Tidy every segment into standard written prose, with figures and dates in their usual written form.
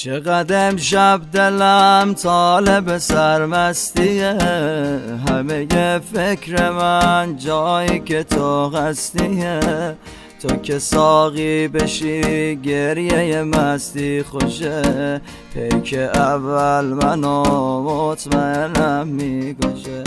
چقدر امشب دلم طالب سرمستیه، همه فکر من جایی که تو هستیه. تو که ساقی بشی گریه مستی خوشه، پیک اول منو مطمئنم میگوشه.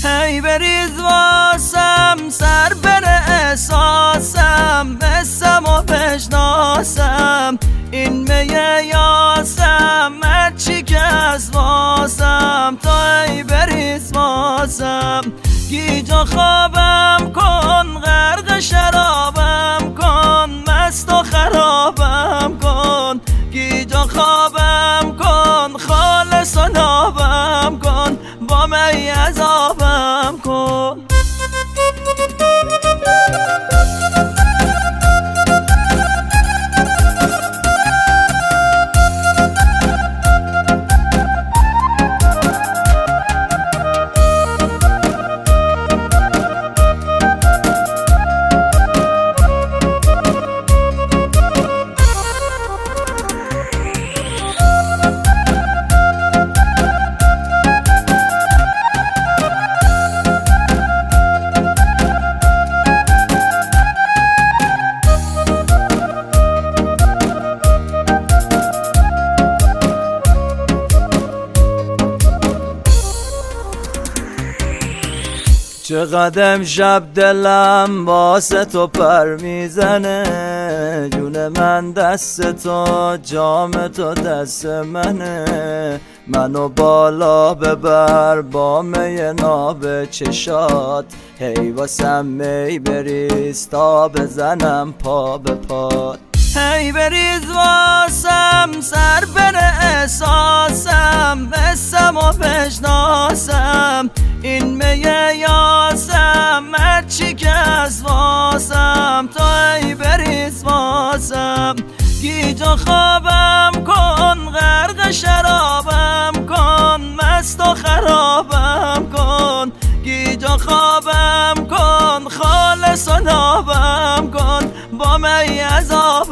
هی بریز واسم سر بره احساسم، بسم و بشناسم این میه یاسم، هرچی که از واسم تو ای بریز واسم. گیجا خوابم کن، غرق شرابم کن، مست و خرابم کن. گیجا خوابم کن، خالص و نابم کن، با می عذابم کن. چقدر امشب دلم واسه تو پر میزنه، جون من دست تو، جام تو دست منه. منو بالا ببر با می ناب چشات، هی واسم می بریز تا بزنم پا به پات. هی بریز واسم سر بره احساسم، بسم و بشناسم این میه یاسم، هرچی که از واسم تو ای بریز واسم. گیجا خوابم کن، غرق شرابم کن، مست و خرابم کن. گیجا خوابم کن، خالص و نابم کن، با می عذاب